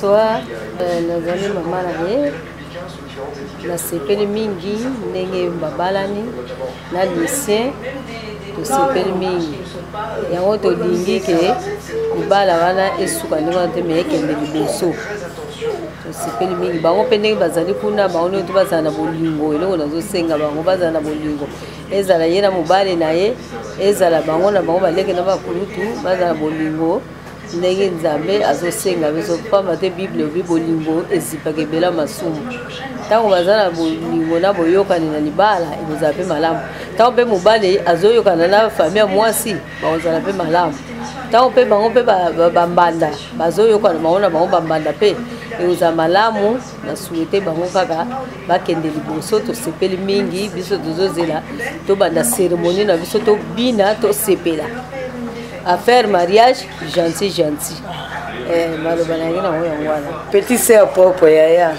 bonsoir. Nazali maman naye. Na sepeli mingi ndenge babalani na lycée to sepeli mingi. Yango to dingi ke libala wana esuka ndenge te me ekende liboso. To sepeli mingi bango pe ndenge bazali kuna bango to bazana bolingo eloko nazosenga bango bazana bolingo. Ezala yena mobale na ye ezala bango na bango baleke na bakulutu bazana bolingo. Ndenge nzambe azosenga biso pamba te bible obi bolingo ezipaka ebela masumu ntango bazala bolingo na boyokani na libala ekozala mpe malamu ntango mpe mobale azoyokana na famille mwasi bakozala mpe malamu ntango mpe bango mpe bambanda bazoyokana bango na bango bambanda mpe ekozala malamu na souhaite bango kaka bakende liboso tosepeli mingi biso tozozela tobanda cérémonie na biso tobina tosepela à faire mariage gentil petit sœur propre yaya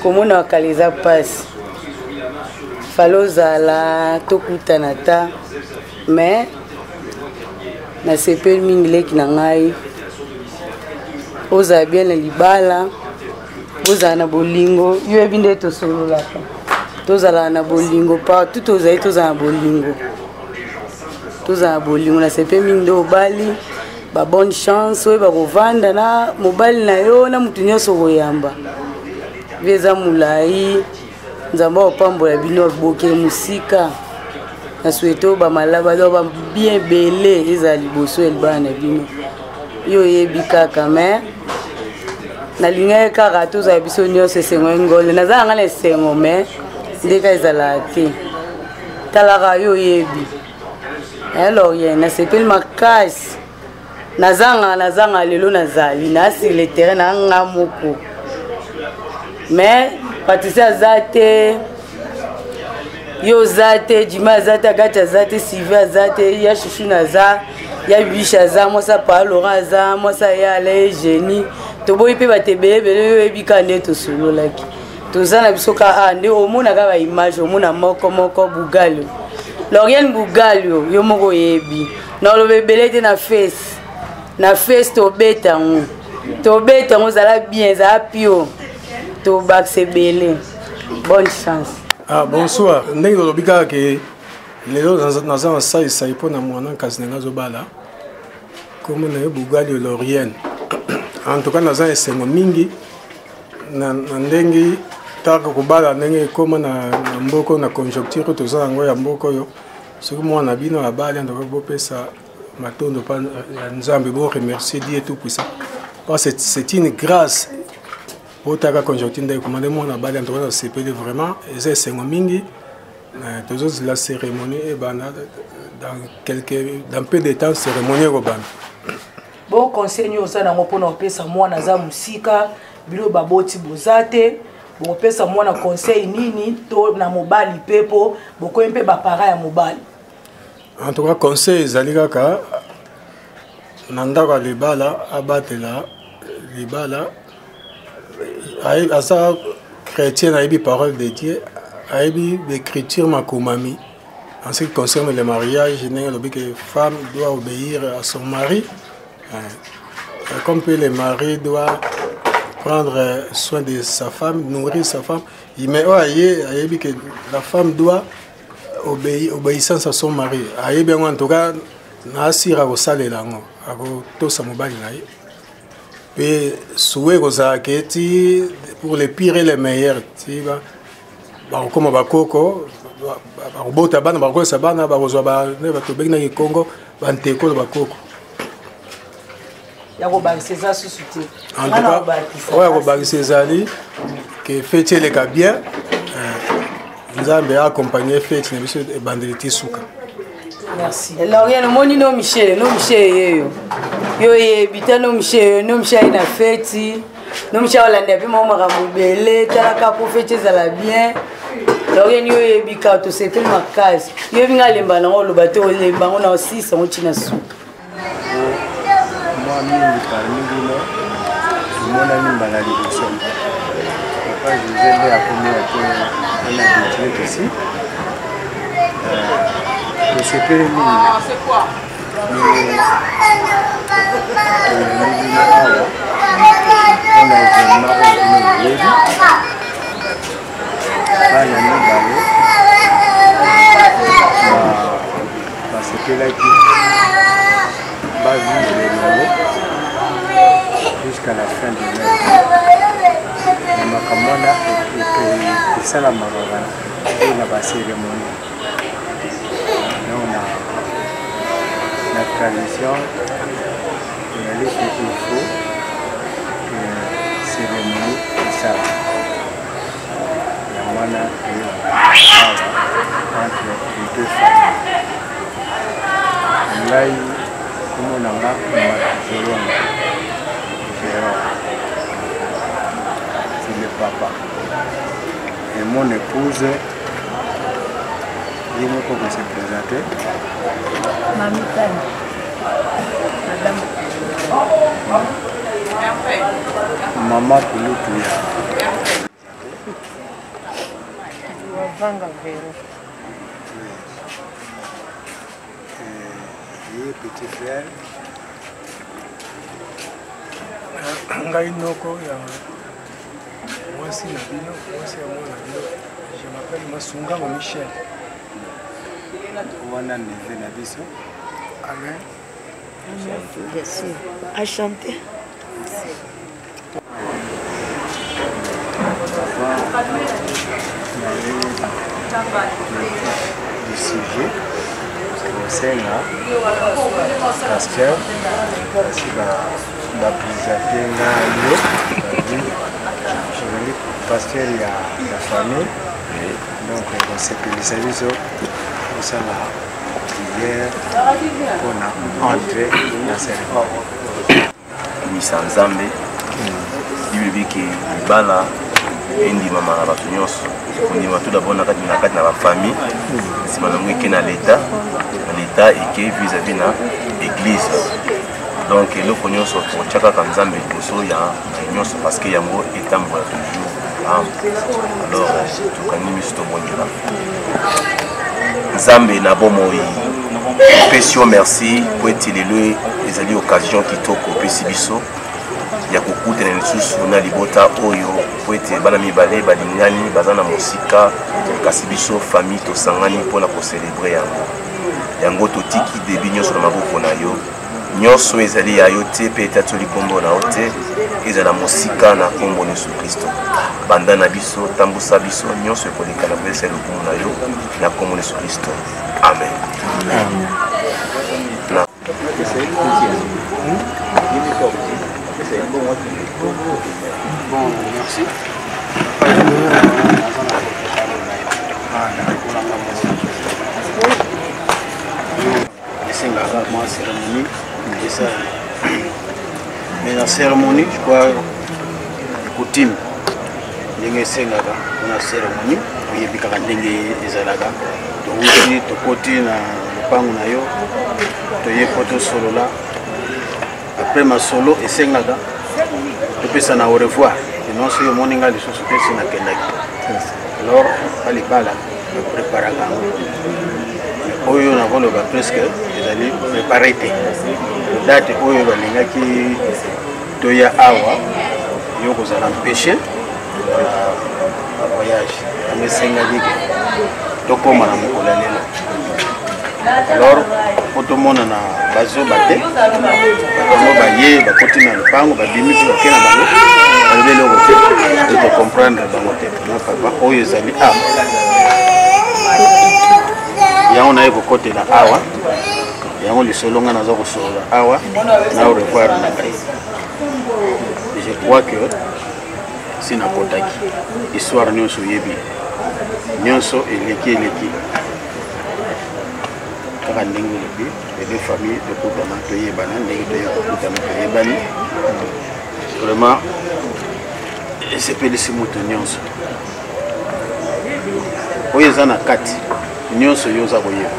komona wakaliza passe falozala tokutana ta mais nasepeli mingi leki na ngai ozala bien na libala ozala na bolingo yoyebi nde tosololaka tozala na bolingo partout tozali tozala na bolingo tozala bolingo na sepe mingi nde obali ba bonne chance oyo bakovanda na mobali na yo na mutu nyonso koyamba vi eza molai nzambe opambola bino boke mosika na souhaite bamalaba bien ebele ezala liboso ya libala na bino yo oyebi kaka me nalingaki kaka tozala biso nyonso esengo engole nazala nga na esengo me ndeka ezalaka te talaka yo oyebi alors nasepeli makasi nazanga lelo nazali nasi le terrain na nga moko mais Patricia aza te yo oza te Jima aza te Agati aza te Sylvie aza te ya Chouchou naza ya Bisha aza mwasa pa Laurent aza mwasa ya Ale Génie toboyi mpe bato ebele yo ebika nde tosololaki toza na biso ka nde omonaka baimage omona moko Bugalio Lauriane Bugalio yo moko yebi na olobe ebele te na face tobeta ngo zala bien zala pio tobakse ebele bonne chance. Bonsoir ndenge olobi kaka ke lelo naza na sai mpo na mwana kasi na nga azobala kombo na ye Bugalio Lauriane en tout cas naza esengo mingi na ndenge taka kobala ndenge ekoma na mboko na conjoncture toza yango ya mboko oyo soki mwana bino abali antoka bopesa matondo pa nzambe bo remercier Dieu tout puissant parce que c'est une grâce otaka conjoncture ndenge komande mwana abali antoka na sepeli vraiment eza esengo mingi tozo la cérémonie et bana dans peu de temps cérémonie ekobana bon conseil nyoso nango mpona kopesa mwana aza mosika bino baboti boza te bopesa mwana conseil nini to na mobali pepo bokoyi mpe bapara ya mobali. En tout cas conseil ezali kaka na ndako ya libala abatela libala aza chrétien ayebi parole de Dieu ayebi l'écriture makomami en ce qui concerne le mariage ndenge alobi que femme doit obéir à son mari comme que le mari doit prendre soin de sa femme, nourrir sa femme. Mais que la femme doit obéissance à son mari. En tout cas, nasira ko salela ngo ako to sa mobali na ye. Pe souhait ko za keti pour les pires et les meilleurs, tu vois. Ba koma bakoko ba robota bana ba ko sa bana ba kozwa ba ne ba to begna ki Congo ba nteko ba koko. Yako bakiseza susute. En tout cas, yako bakisezali que fête le ka bien. Nzambe accompagner fête na biso e bandeliti suka. Merci. Lauriane moni no Michel yeyo. Yo yebita no Michel na fête. No Michel olanda pe mama kamubele talaka pour fête za bien. Lauriane yo yebika to sepel makasi. Yo binga lemba na ngolo bato lemba ngona aussi sa mochina suka. Moi, parmi nous, mon ami Baladi Bouchon. Je vous aide à connaître un habitué ici. Je sais pas c'est quoi? On a événement au Guinée. Bana mibale basepelaki bavivre jusqu'à la fin de l'année. Makambo wana esalamaka na bacérémonie. Donc la tradition il faut que cérémonie esala entre les deux familles. Ngai comme nanga c'est le papa. Et mon épouse, il me peut se présenter. Mamie Tani. Madame. Maman Kouloutuya. Vanga Vero. Et petit frère. Ngai noko ya mwasi na bino, mwasi ya mwana bino. Je m'appelle Masungama Michel. Wana neve na biso. Amen. Bien sûr. À chanter. Du sujet au Sénat, pasteur, pasteur il y a la famille, donc on s'est spécialisé au sein de la prière pour entrer dans cette Misanzambe, Bibi qui bala indi mama na batu nyonso ondima tout d'abord na kati na famille sima na mweke na l'état eke vis-à-vis na église. Donc eloko nyonso totyaka ka nzambe liboso ya nyonso parce que yango etambola toujours. Alors tokani miso tobongela nzambe na bomoi opesi yo merci po ete lelo ezali occasion kitoko opesi biso ya kokutana lisusu na libota oyo po ete bana mibale balingani baza na mosika kasi biso famille tosangani mpona kocelebre yango totiki debi nyonso na maboko na yo nyonso ezali ya yo te mpe ete atoli nkombo na yo te ezala mosika na nkombo na Yesu Kristo banda na biso tambusa biso nyonso ekoleka na kopesa lokumu na yo na nkombo na Yesu Kristo amen. Bon, merci. Cérémonie, mais la cérémonie, je crois, coutume. Il y a une cérémonie, il y a des zalaga, tu côté na pangu na yo, tu y photo solo là. Après ma solo et c'est là. Tu peux s'en au revoir. Et non, si le monde a des choses que c'est na kendaki. Alors, ali bala, préparer la oyo na volo ba presque ezali préparé te date oyo balingaki toya awa yo kozala mpêché voyage amesenga dike tokoma na mokolo lelo. Alors otomona na bazo bate batongo baye bakoti na lupango babimi tu bakena bango balobeli oko te to comprendre bango te na papa oyo ezali awa yango na yeko côté la awa yango lisolo nga nazo kosola awa na au revoir na kai. Je crois que si na kotaki histoire nyonso yebi nyonso eleki kaka ndenge lobi les deux familles de kutana toyebana ndenge toyekutana toyebani vraiment esepelisi moto nyonso oyo eza na kati nyonso yo za koyeba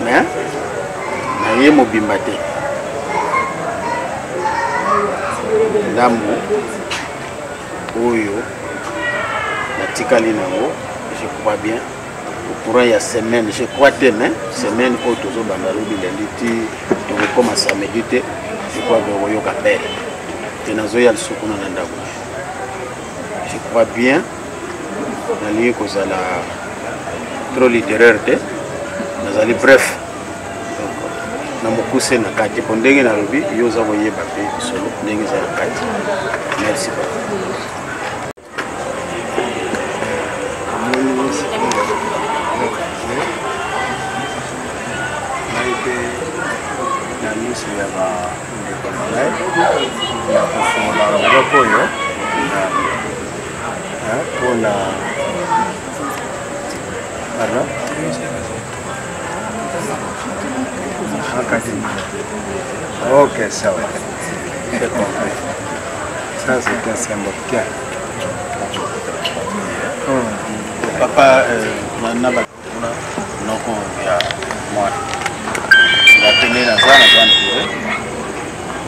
mais na ye mobimba te ndambo oyo natikali nango je crois bien au courant ya semaine je crois te mais semaine oyo tozobanda lobi lendi ti tokokoma samedi te je crois que oyoka bele et nazoya lisuku na ndako. Je crois bien nalingi kozala trop littéraire te nazali bref na mokuse na kati po ndenge nalobi yo oza koyeba mpe solo ndenge eza na kati. Merci beaucoup. na miso ya bandeko na ngai na kofungola enveloppe oyo mpona ok, ça va. J'ai compris. Ça, c'est un symbole. Tiens. Papa, na bakuna noko ya moi. La télé na ça na grande tour.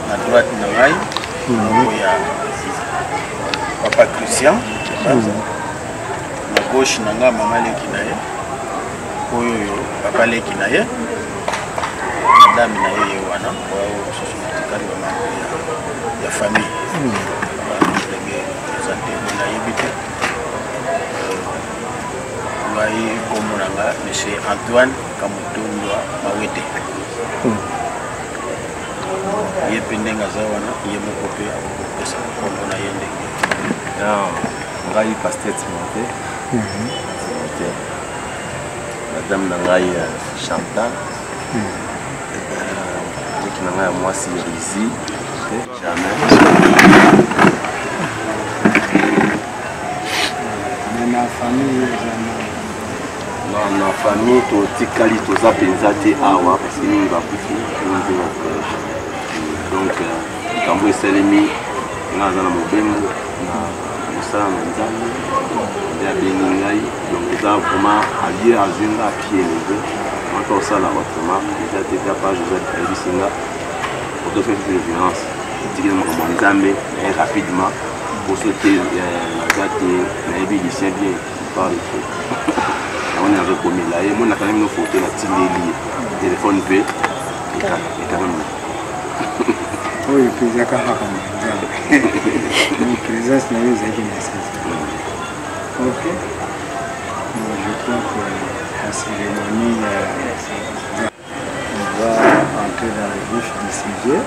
Na droite na ngai noko ya Papa Christian. Na gauche na nga mama leki na ye. Oyo papa leki na ye. Madame na ye wana kwa sosomatikali wa mambo ya famille. Ndenge présenter na yebite. Ngai komonanga monsieur Antoine Kamutundwa Mawete. Ye pendenga za wana ye mokope akopesa kombo na ye ndenge. Ngai Pasteur Timothée. Madame Nangai Chantal. Moi c'est ici. Jamais. Mais la famille, non, la famille, tu as dit que tu as pensé awa parce que nous va pousser. Donc, quand vous êtes allé, nous avons mobile, nous sommes en Zambie, nous avons béni, donc nous avons vraiment allié à une à pied. Encore ça, là, autrement, déjà, tu es capable de faire du singa. Pour te faire une violence, tu dis que Zambie, rapidement, pour sauter la date, les musiciens bien, ils parlent de tout. On est reconnu là, et moi, on a quand même nos photos, la petite liée, téléphone V, et quand même. oui, puis il y a quand même une présence, mais il y a une nécessité. Ok. Je crois que la cérémonie, on va entrer dans le vif du sujet.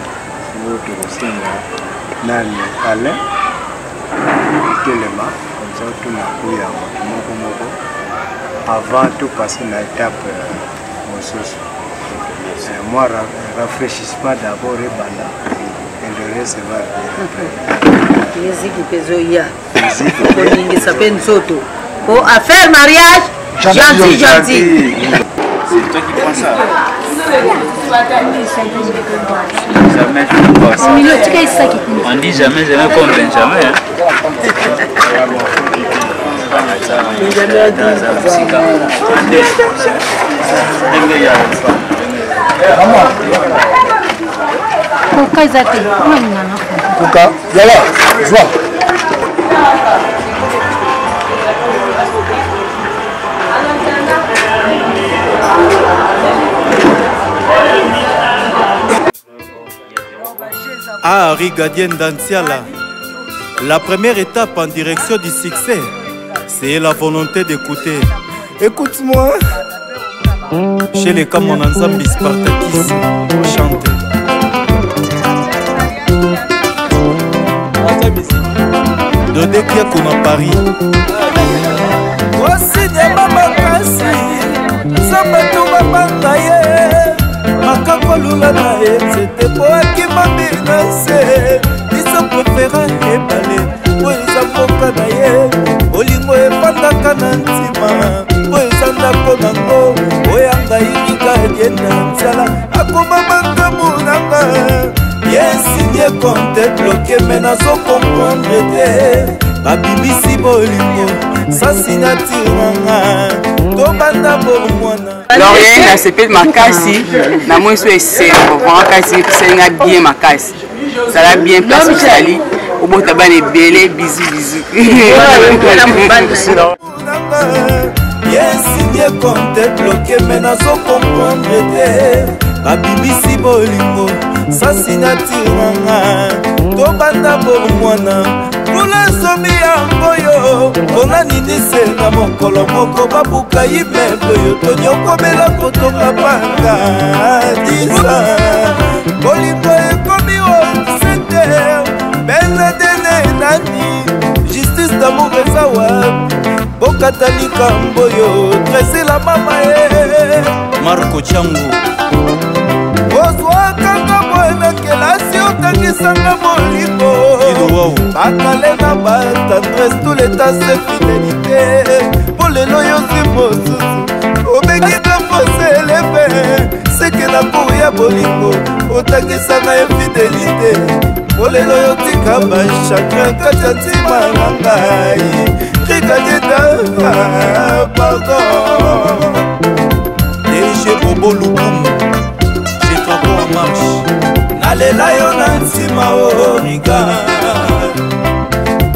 Votre ressent là, Alain, quel élément, comme ça, tout n'a pas eu avant de passer l'étape au sous. Moi, rafraîchissement d'abord et banda, et le reste va venir. Musique pezoya. Musique s'appelle Soto. Pour faire mariage, gentil. C'est toi qui prends ça. Jamais on dit jamais comme Benjamin. Ah, Rigadienne d'Antiala, la première étape en direction du succès, c'est la volonté d'écouter. Écoute-moi. Chez les Camon ensemble Spartakis, chante. Dodé Piakoum à Paris. Voici des mamakasi, Sabatou Mabangaye. Makakolula nae, c'était pour Akima Binase. Ils ont préféré ébaler, pour les avocats nae. Olingo et Pandaka Nantima, pour les Andako Nango. Oyanga Irika Dienantiala, Akoma Bangamunanga. Yes, il y a compte bloqué, mais n'a pas comprendre. Babibisi Bolingo, sa signature Tobanda Borumwana. Lorien, na s'appelle Makasi, na moi je suis Makasi, c'est un bien Makasi. Ça l'a bien placé, Sali. Au bout de la banne belé, bisous, bisous. Yes, il y a compte bloqué, mais n'a pas comprendre. Babibisi Bolingo, sa signature nanga tobanda bomwana kula somi yango yo mpona nini se na mokolo moko babuka imeble yo tonyokomela kotoka panga disa bolingo ekomi osete benadene nani justice d'amour eza wapi bokata likambo yo tresila mama ye Marco Changu ozwakanga boyena kelasi otangisanga molingo bakale na batendresse tout l'état se fidélité po lelo yozi mosusu obekika foselebe seke na kour ya bolingo otangisanga infidélité po lelo yotika bachakrin kati ya ntima na ngai rikadedaka pardon DG Bobo Lukumu Chicago en marche nalela yo na ntima o riga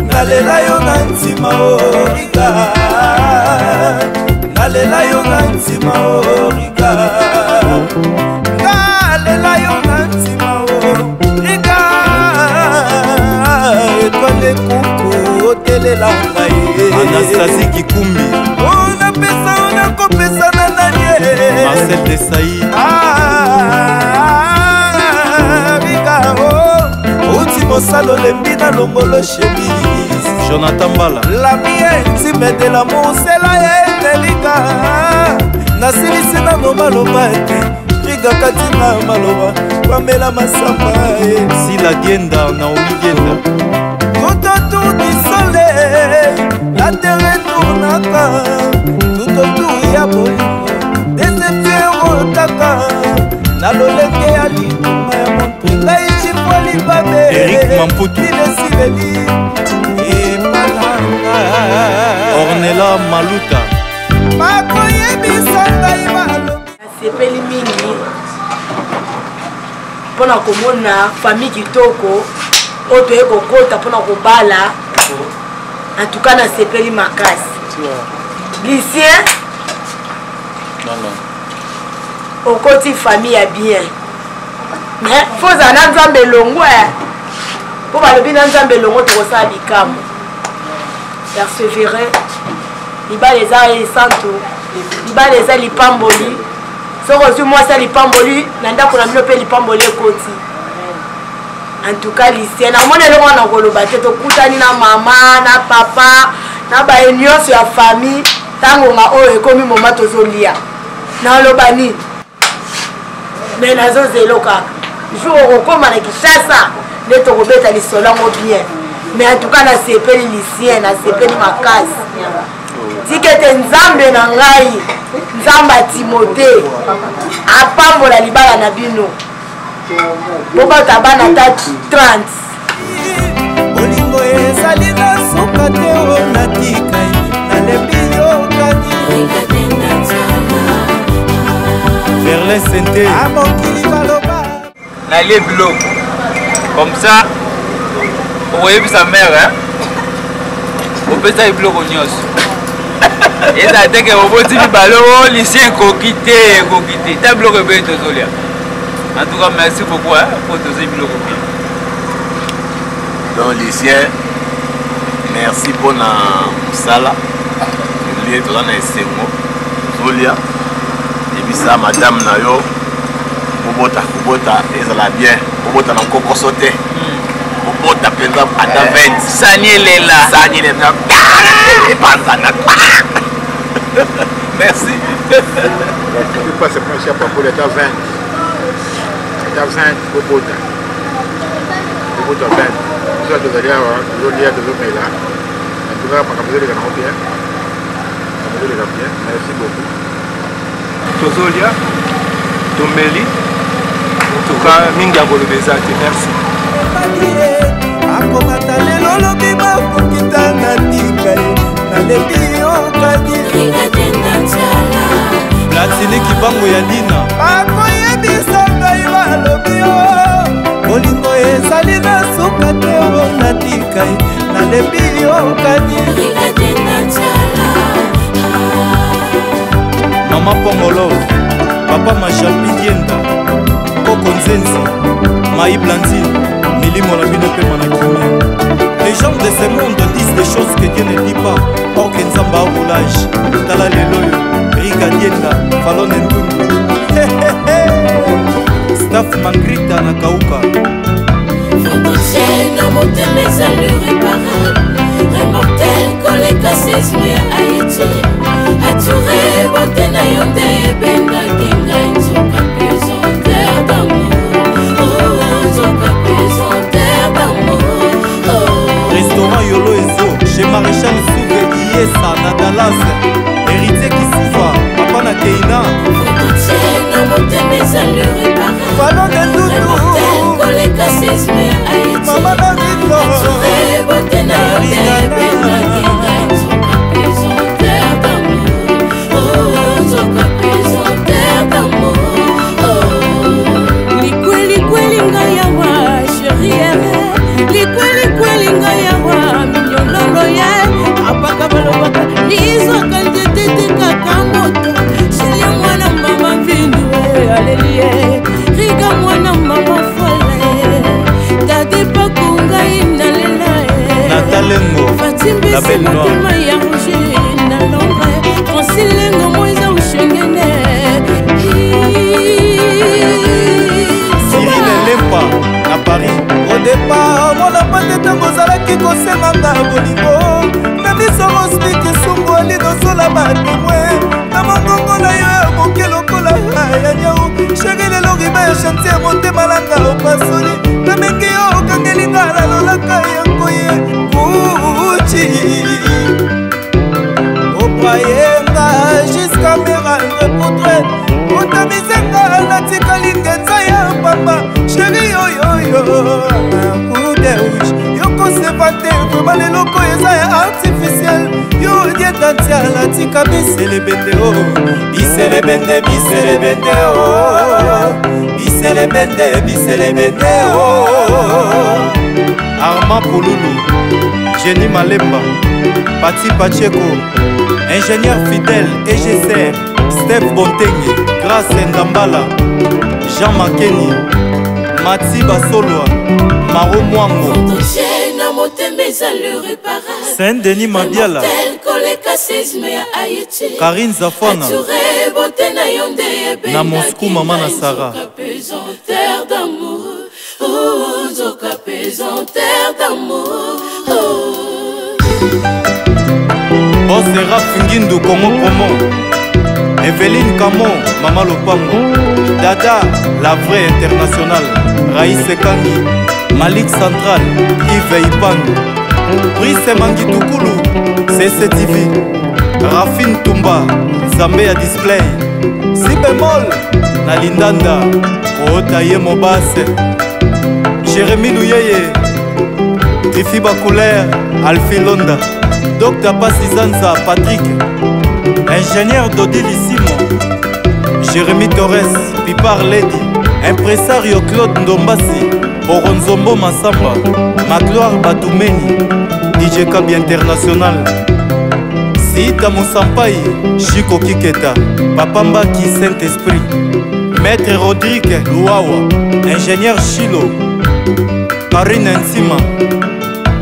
nalela yo na ntima o riga nalela yo na ntima o riga nalela yo na ntima o riga etwale kuku otelela ngai Anastasie Kikumbi onapesa onakopesa na nani Marcel Desailly riga o uti mosalo lembi na longolo chemise Jonathan Mbala lamie intime de l'amour c'est la haine riga nasilisi nano maloba ete riga kati na maloba pamela masamba si la Dienda Naomi Dienda tout autour du soleil la terre tournaka tout autour ya bolingo deception na lolenge ya likuma ya montu ngai chipoli babe Eric Mamputu ilesileli epananga Ornella Maluta makoyebisa ngai balobi asepeli mingi mpona komona famille kitoko oyo toye kokota mpona kobala antuka nasepeli makasi Lucien okoti famille ya bien mais fozala na nzambe elongo mpo balobi na nzambe elongo tokosala bikambo persévérer libala eza esanto libala eza lipamboli soki ozwi mwasi ya lipamboli na ndako na bino mpe lipamboli ekoti antuka Lucien namoni eloko wana koloba te tokutani na mama na papa na baye nyonso ya famille ntangonga oyo ekomi moma tozolia naloba nini me nazozelo kaka jour okokoma na Kinshasa nde tokobeta lisolo yango bien mais antuka nasepeli Lucien nasepeli makasi tike ete nzambe na ngai nzambe ya Timote apambola libala na bino bobata bana ta 30 bolingo ezali na suka te o natika nalembi yokani Verlin Sente amokili baloba nalie biloko comme ça okoyebisa mare opesa biloko nyonso eza teke oboti mibale o Lucien ekoki te ta biloko ebele tozolia en tout cas merci beaucoup po tozwi biloko bien donc Lucien merci mpona mosala elie toza na esengo tozolia ebisa madame na yo kobota ezala bien kobota na nkokoso te kobota mpenza ata 20 sani elela epanzana merci pas c'est pas cher pour l'état 20 kobota 20 ça tozalia tozolia tozomela en tout cas makambo ezoleka nango bien merci beaucoup tozolia tomeli tuka mingi ya koloba eza te merci akomata lelo lobi bakokita na tika ye nalembi yokani Platini Kibango ya Dina bakoyebisa ngai balobi yo bolingo ezali na suka te o natika ye nalembi yokani Mama Pongolo Papa Mashapi Dienda Koko Nzenzi Maï Blandine, Mili Monabino Pemanakimia. Les gens de ce monde disent des choses que Dieu ne dit pas. Or que Nzamba roulage, Tala Leloyo, Rika Dienda, Falon Ndundu. Staff Mangrita Nakauka. Fantoche, na motema ezali réparable. Remortel, collègue racisme ya Haïti. Ature, bote na yo nde ebenga kinga nzoka pesanteur d'amour. Oh, nzoka pesanteur d'amour. Restaurant Yolo Ezo, chez Maréchal Souve Iesa na Dallas. Héritier Kisuva, Papa na Keina. Fantoche, na motema ezali réparable. Falon Ndundu. Remortel, collègue racisme ya Haïti. Mama David Lo. Ature, bote na yo nde ebenga kinga nzoka pesanteur d'amour. Oh, nzoka pesanteur d'amour. Likweli ngai yawa chérie. Likweli ngai yawa minyololo ye. Apaka balobaka lizoka ndetete kaka moto. Shelia mwana mama vindu aleluya. Riga mwana mama fole. Dadi pakunga inalela Natalengo, la belle noire. Fatimbe ya rouge na Londres. Francilengo moiza ushengene. Cyril Lempa, na Paris. Au départ, mona pate tango ozalaki kosenganga bolingo. Na miso mosmiki sungwali nozola batemwe. Na mongongo na yo ya moke lokola ya nyau. Sheri lelo riba ya chantier motema langa opasoli. Na mengi yo okangelinga lalolaka yango ye Gucci. Opayenga jusqu'à me rendre portrait. Otamisenga natikali ngenza ya papa. Sheri yoyoyo Udeush. Yoko sepate vraiment leloko eza ya artificiel. Yo diendantia latika biselebende o. Biselebende biselebende o. Biselebende o. Armand Pouloulou, Jenny Malemba, Pati Pacheco, ingénieur fidèle EGCR, Steph Bontengue, Grace Ndambala, Jean Makeni, Mati Basolwa, Maro Mwango, Fantoche, na motema ezali réparable. Saint-Denis Mabiala, Remortel, collègue racisme ya Haïti. Karine Zafana, Ature, bote na yo nde ebenga na Moscou Mama na Sarah. nzoka pesanteur d'amour. Oh, nzoka pesanteur d'amour. Boss Rap Fingindu Congo Promo, Evelyne Camo, Mama Lopango, Dada, la vraie internationale, Raïs Kangi, Malik Central, Yves Ipangu, Brice Mangitukulu, CCTV, Rafine Tumba, Zambia Display, Si bémol, Nalindanda, Otaye Mobase, Jérémy Louyeye, Tifi Bakoulaire, Alfi Londa, Dr Passizanza Patrick, ingénieur Dodilissimo, Jérémy Torres, Pipar Lady, impresario Claude Ndombasi, Boronzombo Massamba, Magloire Batoumeni, DJ Kabi International, Sita Moussampai, Chico Kiketa, Papambaki Saint-Esprit, Maître Rodrigue Louawa, ingénieur Chilo, Karine Nsima,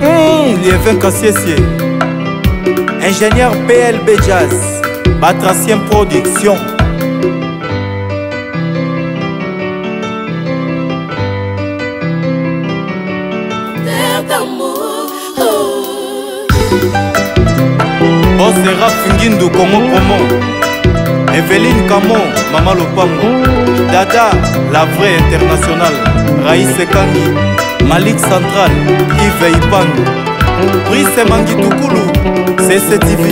Liévin Kassiessier, ingénieur PLB Jazz, Batracien Production. Boss Rap Fingindu Congo Promo, Evelyne Camo, Mama Lopango, Dada, la vraie internationale, Raïs Kangi, Malik Central, Yves Ipangu, Brice Mangitukulu, CCTV.